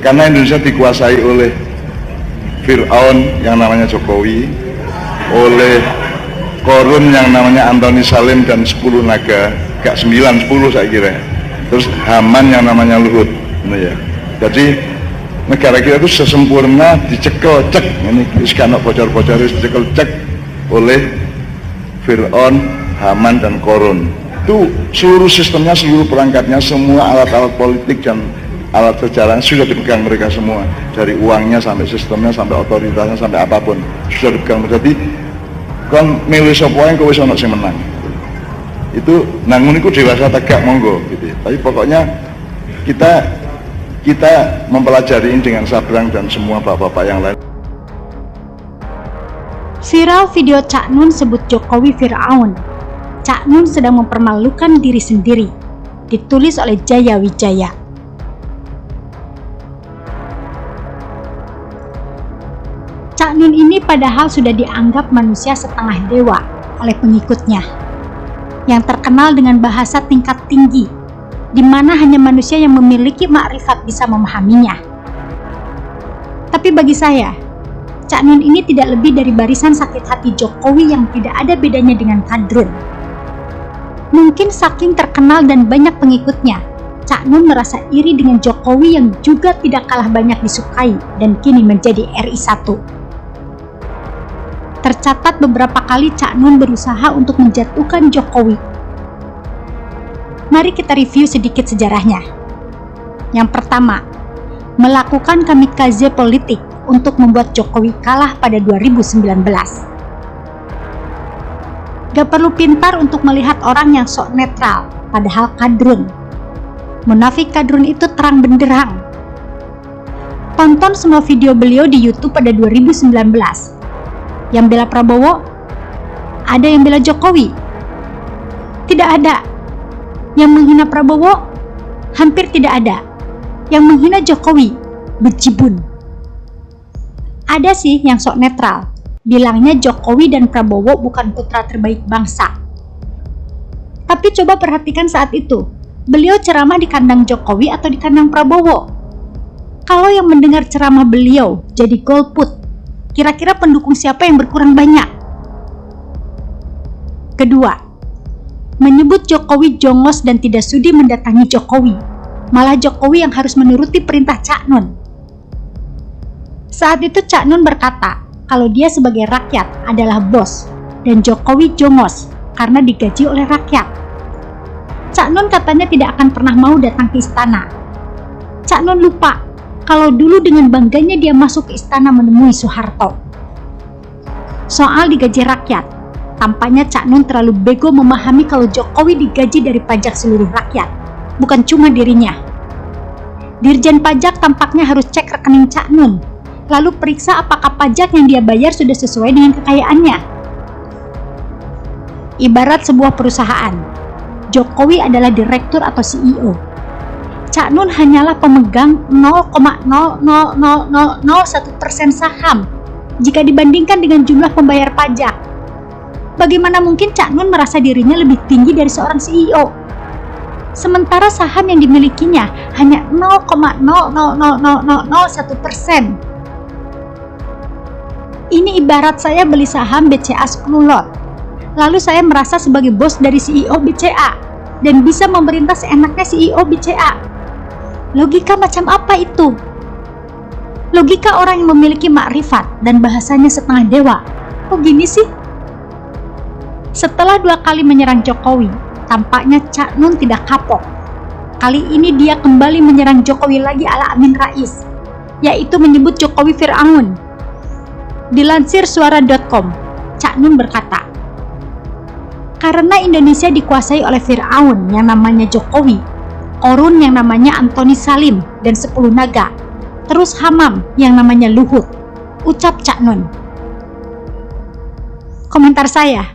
Karena Indonesia dikuasai oleh Fir'aun yang namanya Jokowi, oleh Korun yang namanya Antoni Salim dan 10 naga, gak 9, 10 saya kira. Terus Haman yang namanya Luhut. Nah, ya. Jadi negara kita itu sesempurna dicekel cek, ini sekarang bocor-bocor dicekel cek oleh Fir'aun, Haman dan Korun. Itu seluruh sistemnya, seluruh perangkatnya, semua alat-alat politik dan alat sejarah sudah dipegang mereka semua, dari uangnya sampai sistemnya sampai otoritasnya sampai apapun sudah dipegang. Jadi kan milih sapa yang kowe ono sing menang. Itu nangun iku dewasa tegak monggo gitu. Tapi pokoknya kita mempelajari ini dengan sabrang dan semua bapak-bapak yang lain. Viral video Cak Nun sebut Jokowi Fir'aun. Cak Nun sedang mempermalukan diri sendiri. Ditulis oleh Jaya Wijaya. Cak Nun ini padahal sudah dianggap manusia setengah dewa oleh pengikutnya, yang terkenal dengan bahasa tingkat tinggi, di mana hanya manusia yang memiliki makrifat bisa memahaminya. Tapi bagi saya, Cak Nun ini tidak lebih dari barisan sakit hati Jokowi yang tidak ada bedanya dengan kadrun. Mungkin saking terkenal dan banyak pengikutnya, Cak Nun merasa iri dengan Jokowi yang juga tidak kalah banyak disukai dan kini menjadi RI 1. Tercatat beberapa kali Cak Nun berusaha untuk menjatuhkan Jokowi. Mari kita review sedikit sejarahnya. Yang pertama, melakukan kamikaze politik untuk membuat Jokowi kalah pada 2019. Gak perlu pintar untuk melihat orang yang sok netral, padahal kadrun. Munafik kadrun itu terang benderang. Tonton semua video beliau di YouTube pada 2019. Yang bela Prabowo, ada yang bela Jokowi? Tidak ada. Yang menghina Prabowo, hampir tidak ada. Yang menghina Jokowi, bejibun. Ada sih yang sok netral, bilangnya Jokowi dan Prabowo bukan putra terbaik bangsa. Tapi coba perhatikan saat itu, beliau ceramah di kandang Jokowi atau di kandang Prabowo? Kalau yang mendengar ceramah beliau jadi golput, kira-kira pendukung siapa yang berkurang banyak? Kedua, menyebut Jokowi jongos dan tidak sudi mendatangi Jokowi. Malah Jokowi yang harus menuruti perintah Cak Nun. Saat itu Cak Nun berkata kalau dia sebagai rakyat adalah bos dan Jokowi jongos karena digaji oleh rakyat. Cak Nun katanya tidak akan pernah mau datang ke istana. Cak Nun lupa kalau dulu dengan bangganya dia masuk ke istana menemui Soeharto. Soal digaji rakyat, tampaknya Cak Nun terlalu bego memahami kalau Jokowi digaji dari pajak seluruh rakyat, bukan cuma dirinya. Dirjen pajak tampaknya harus cek rekening Cak Nun, lalu periksa apakah pajak yang dia bayar sudah sesuai dengan kekayaannya. Ibarat sebuah perusahaan, Jokowi adalah direktur atau CEO. Cak Nun hanyalah pemegang 0,00001% saham jika dibandingkan dengan jumlah pembayar pajak. Bagaimana mungkin Cak Nun merasa dirinya lebih tinggi dari seorang CEO? Sementara saham yang dimilikinya hanya 0,00001%. Ini ibarat saya beli saham BCA 10 lot, lalu saya merasa sebagai bos dari CEO BCA dan bisa memerintah seenaknya CEO BCA. Logika macam apa itu? Logika orang yang memiliki makrifat dan bahasanya setengah dewa. Kok gini sih? Setelah 2 kali menyerang Jokowi, tampaknya Cak Nun tidak kapok. Kali ini dia kembali menyerang Jokowi lagi ala Amin Rais, yaitu menyebut Jokowi Fir'aun. Dilansir suara.com, Cak Nun berkata, karena Indonesia dikuasai oleh Fir'aun yang namanya Jokowi, Korun yang namanya Antoni Salim dan 10 naga, terus Hamam yang namanya Luhut, ucap Cak Nun. Komentar saya,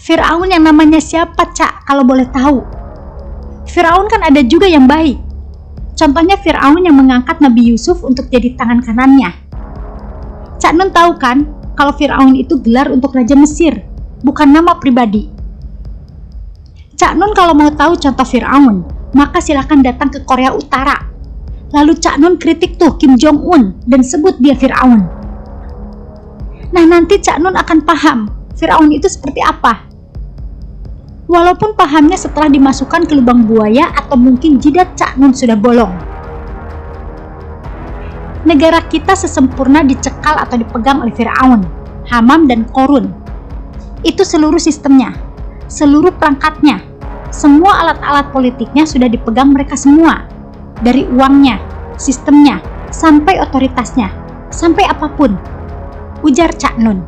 Fir'aun yang namanya siapa Cak kalau boleh tahu? Fir'aun kan ada juga yang baik. Contohnya Fir'aun yang mengangkat Nabi Yusuf untuk jadi tangan kanannya. Cak Nun tahu kan kalau Fir'aun itu gelar untuk Raja Mesir, bukan nama pribadi. Cak Nun kalau mau tahu contoh Fir'aun, maka silakan datang ke Korea Utara. Lalu Cak Nun kritik tuh Kim Jong Un dan sebut dia Fir'aun. Nah, nanti Cak Nun akan paham Fir'aun itu seperti apa. Walaupun pahamnya setelah dimasukkan ke lubang buaya atau mungkin jidat Cak Nun sudah bolong. Negara kita sesempurna dicekal atau dipegang oleh Fir'aun, Hamam, dan Qorun. Itu seluruh sistemnya, seluruh perangkatnya, semua alat-alat politiknya sudah dipegang mereka semua. Dari uangnya, sistemnya, sampai otoritasnya, sampai apapun, ujar Cak Nun.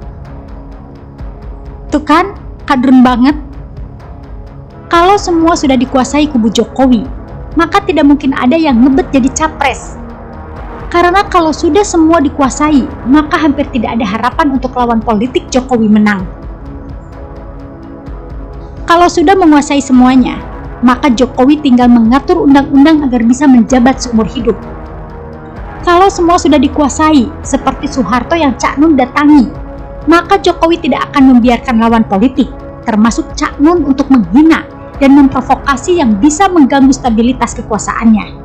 Tuh kan, kadrun banget. Kalau semua sudah dikuasai kubu Jokowi, maka tidak mungkin ada yang ngebet jadi capres. Karena kalau sudah semua dikuasai, maka hampir tidak ada harapan untuk lawan politik Jokowi menang. Kalau sudah menguasai semuanya, maka Jokowi tinggal mengatur undang-undang agar bisa menjabat seumur hidup. Kalau semua sudah dikuasai, seperti Soeharto yang Cak Nun datangi, maka Jokowi tidak akan membiarkan lawan politik, termasuk Cak Nun, untuk menghina dan memprovokasi yang bisa mengganggu stabilitas kekuasaannya.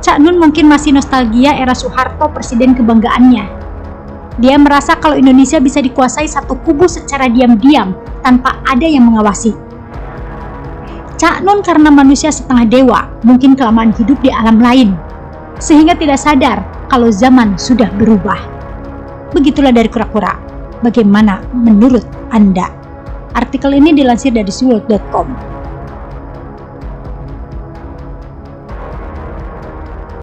Cak Nun mungkin masih nostalgia era Soeharto presiden kebanggaannya. Dia merasa kalau Indonesia bisa dikuasai satu kubu secara diam-diam tanpa ada yang mengawasi. Cak Nun karena manusia setengah dewa, mungkin kelamaan hidup di alam lain, sehingga tidak sadar kalau zaman sudah berubah. Begitulah dari Kura-Kura. Bagaimana menurut Anda? Artikel ini dilansir dari seaworld.com.